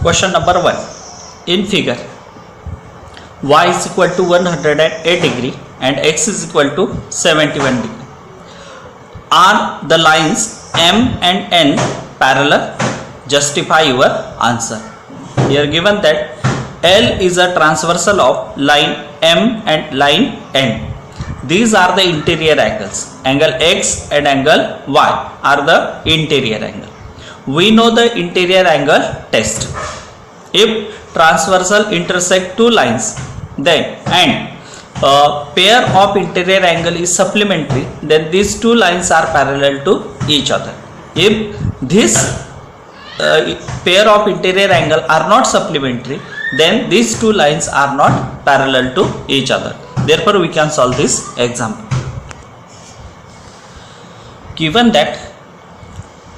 Question number 1. In figure, y is equal to 108 degree and x is equal to 71 degree. Are the lines M and N parallel? Justify your answer. Here given that L is a transversal of line M and line N. These are the interior angles. Angle X and angle Y are the interior angle. We know the interior angle test. If transversal intersect two lines, then and a pair of interior angle is supplementary, then these two lines are parallel to each other. If this pair of interior angle are not supplementary, then these two lines are not parallel to each other. Therefore, we can solve this example. Given that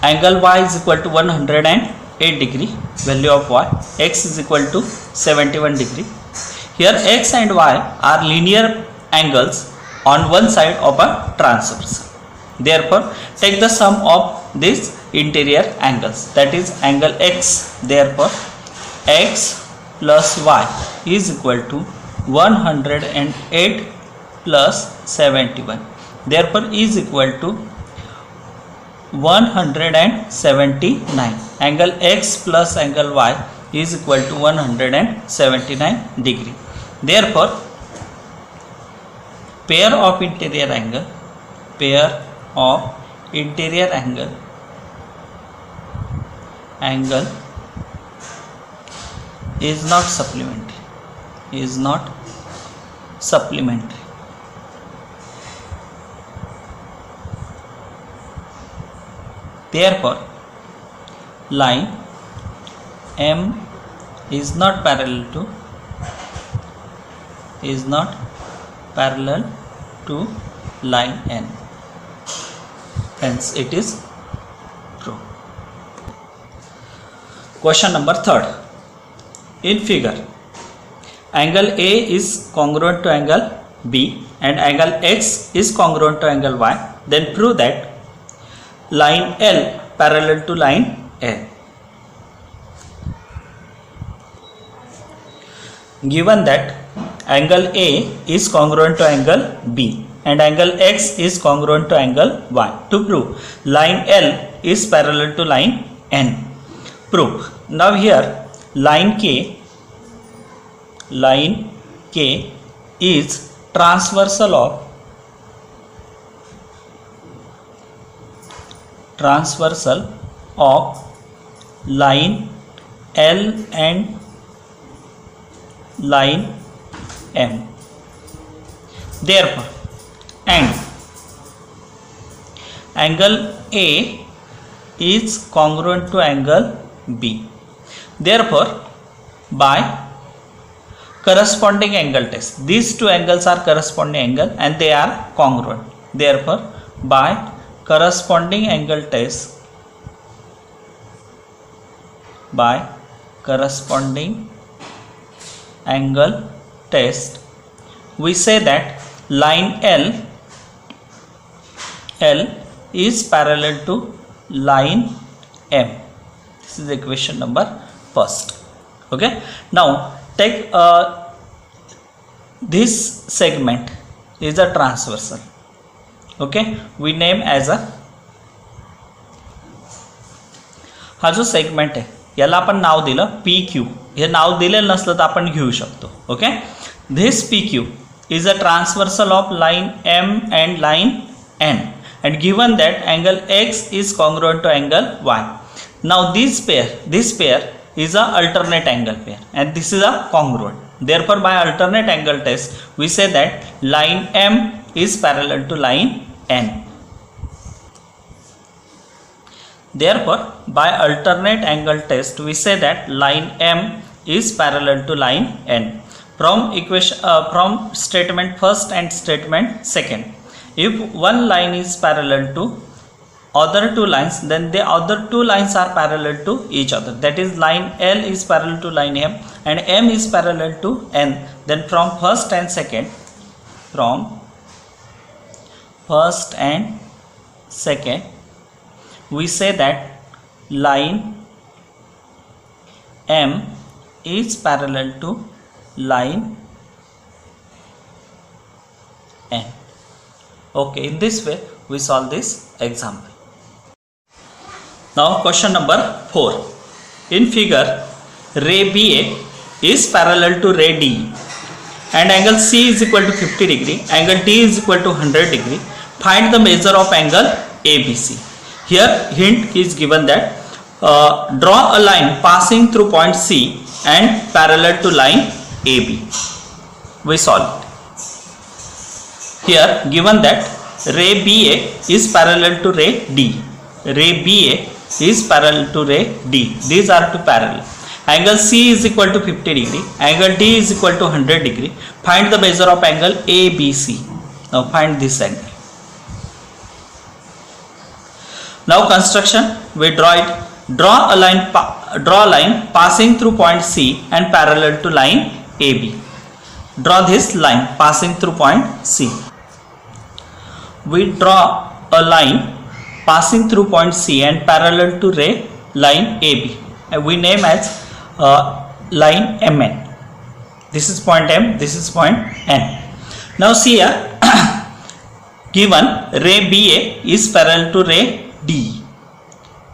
angle y is equal to 108 degree, value of y, x is equal to 71 degree. Here x and y are linear angles on one side of a transversal. Therefore, take the sum of these interior angles, that is angle x. Therefore, x plus y is equal to 108 plus 71. Therefore, is equal to 179. Angle x plus angle y is equal to 179 degree. Therefore, pair of interior angle is not supplementary. Therefore, line M is not parallel to line N. Hence, it is true. Question number 3. In figure, angle A is congruent to angle B and angle X is congruent to angle Y. Then prove that line L parallel to line N. Given that angle A is congruent to angle B and angle X is congruent to angle Y. To prove line L is parallel to line N. Proof. Now here line K is transversal of line L and line M. Therefore, and angle A is congruent to angle B. Therefore, by corresponding angle test, these two angles are corresponding angle and they are congruent. Therefore, by corresponding angle test, we say that line L is parallel to line M. This is equation number 1. Okay. Now take this segment is a transversal. Okay. We name as a, हा जो segment आहे याला आपण नाव दिलं PQ. हे नाव दिलेलं नसलं तर आपण घेऊ शकतो. Okay. This PQ is a transversal of line M and line N and given that angle X is congruent to angle Y. Now this pair is a alternate angle pair and this is a congruent. Therefore, by alternate angle test, we say that line M is parallel to line N. Therefore, by alternate angle test, we say that line M is parallel to line N. From statement first and statement second, if one line is parallel to other two lines, then the other two lines are parallel to each other. That is, line L is parallel to line M and M is parallel to N. Then from first and second, we say that line M is parallel to line N. Okay, in this way we solve this example. Now question number 4. In figure, ray BA is parallel to ray DE and angle C is equal to 50 degree, angle D is equal to 100 degree. Find the measure of angle ABC. Here hint is given that draw a line passing through point C and parallel to line AB. We solve it. Here given that ray BA is parallel to ray D. Ray BA is parallel to ray D. These are two parallel. Angle C is equal to 50 degree. Angle D is equal to 100 degree. Find the measure of angle ABC. Now find this angle. Now construction, we draw it. Draw a line passing through point C and parallel to line AB. Draw this line passing through point C. We draw a line passing through point C and parallel to line AB. And we name as line MN. This is point M, this is point N. Now see here, given ray BA is parallel to ray D.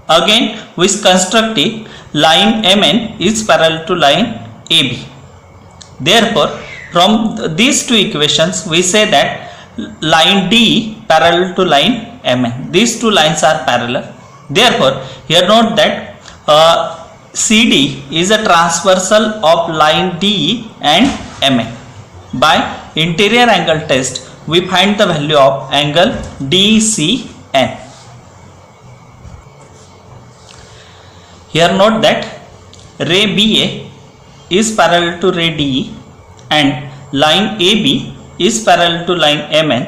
Again we construct it, line MN is parallel to line AB. Therefore from these two equations we say that line D parallel to line MN. These two lines are parallel. Therefore here note that CD is a transversal of line DE and MN. By interior angle test we find the value of angle DCN. Here note that ray BA is parallel to ray DE and line AB is parallel to line MN.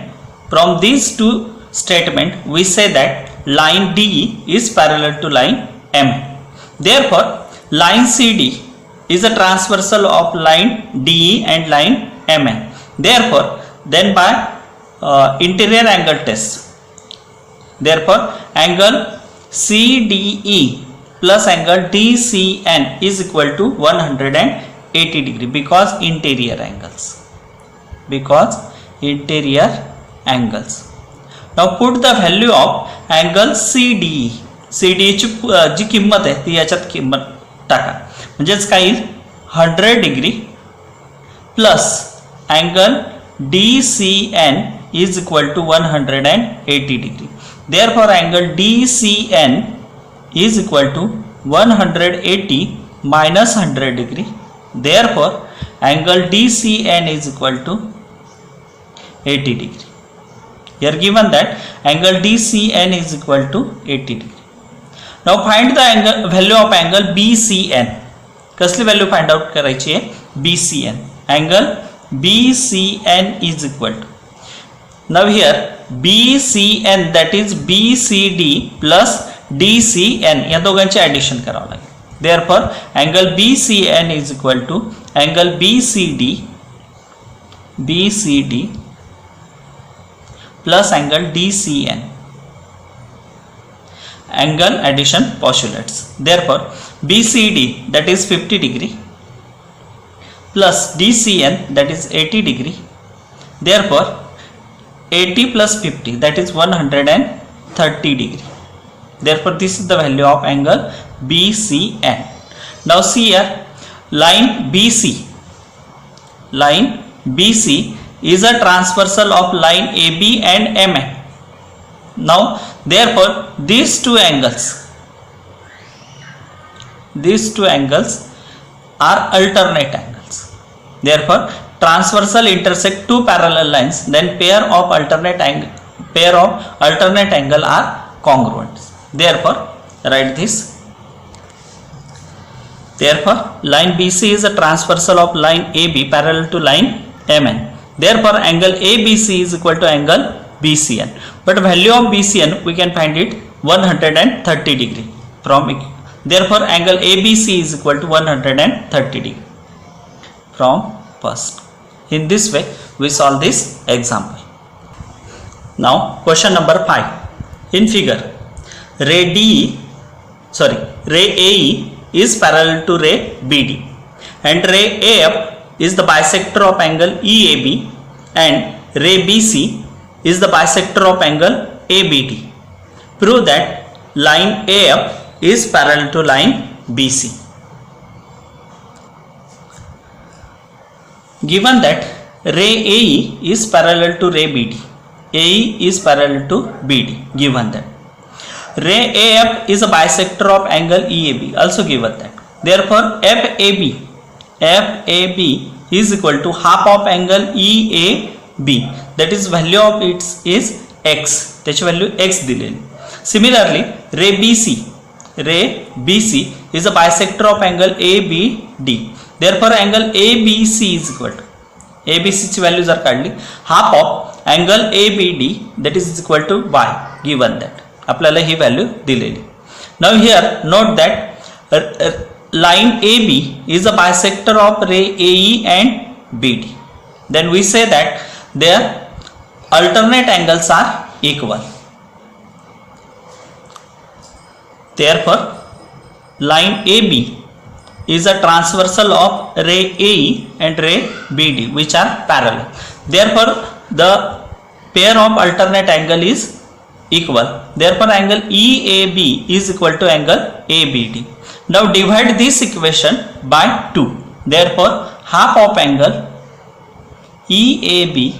From these two statements we say that line DE is parallel to line MN. Therefore line CD is a transversal of line DE and line MN. Therefore then by interior angle test, therefore angle CDE plus angle DCN is equal to 180 degree because interior angles. Now put the value of angle CDE. CDE जी किंमत आहे ती याच्यात किंमत टाका, म्हणजेच काय येईल 100 degree plus angle DCN is equal to 180 degree. Therefore angle DCN is equal to 180 minus 100 degree. Therefore angle DCN is equal to 80 degree. Here given that angle DCN is equal to 80 degree. Now find the value of angle BCN. कसली value find out करायची आहे? BCN. Angle BCN is equal to. Now here BCN, that is BCD plus DCN, या दोघांचे addition करावं लागेल. Therefore angle BCN is equal to angle BCD plus angle DCN. Angle addition postulates. Therefore BCD, that is 50 degree, plus DCN, that is 80 degree. Therefore 80 plus 50, that is 130 degree. Therefore this is the value of angle BCN. Now see here, line BC is a transversal of line AB and MN. Now therefore these two angles are alternate angles. Therefore transversal intersect two parallel lines, then pair of alternate angle are congruent. Therefore write this. Therefore line BC is a transversal of line AB parallel to line MN. Therefore angle ABC is equal to angle BCN. But value of BCN we can find it 130 degree from it. Therefore angle ABC is equal to 130 degree from first. In this way we solve this example. Now question number 5. In figure, ray AE is parallel to ray BD, and ray AF is the bisector of angle EAB, and ray BC is the bisector of angle ABD. Prove that line AF is parallel to line BC. Given that ray AE is parallel to ray BD, AE is parallel to BD, given that ray AF is a bisector of angle EAB, also given that. Therefore, FAB is equal to half of angle EAB, that is value of its is x, त्याची value x दिलेली. Similarly, ray BC is a bisector of angle ABD. Therefore, angle ABC is equal to ABC ची value जर काढली half of angle ABD, that is equal to y, given that आपल्याला ही value दिलेली. Now here note that line AB is a bisector of ray AE and BD. Then we say that their alternate angles are equal. Therefore, line AB is a transversal of ray AE and ray BD, which are parallel. Therefore, the pair of alternate angle is equal. Therefore, angle EAB is equal to angle ABD. Now divide this equation by 2. Therefore, half of angle EAB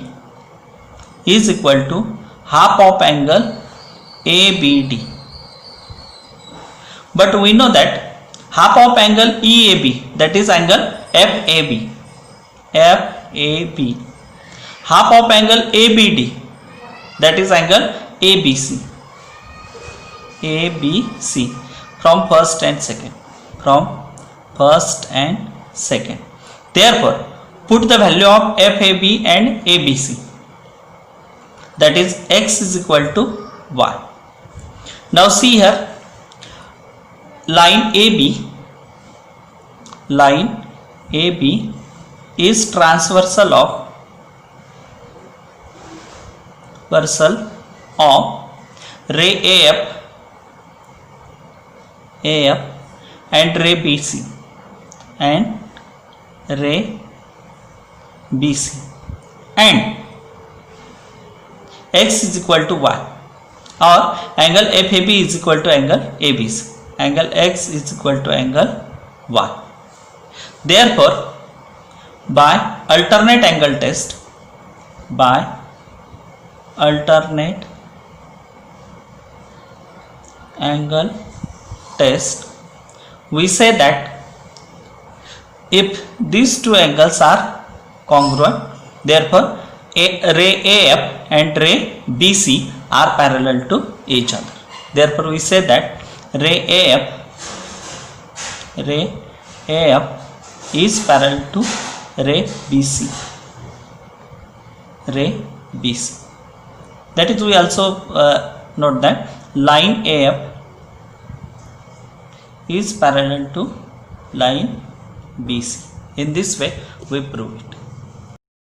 is equal to half of angle ABD. But we know that half of angle EAB, that is angle FAB, half of angle ABD, that is angle ABC, from first and second. Therefore, put the value of FAB and ABC, that is x is equal to y. Now see here, line AB is transversal of ray AF and ray BC and x is equal to y, or angle FAB is equal to angle ABC. Angle x is equal to angle y. Therefore, by alternate angle test, we say that if these two angles are congruent, therefore ray AF and ray BC are parallel to each other. Therefore, we say that ray AF is parallel to ray BC. That is, we also note that line AF is parallel to line BC. In this way, we prove it.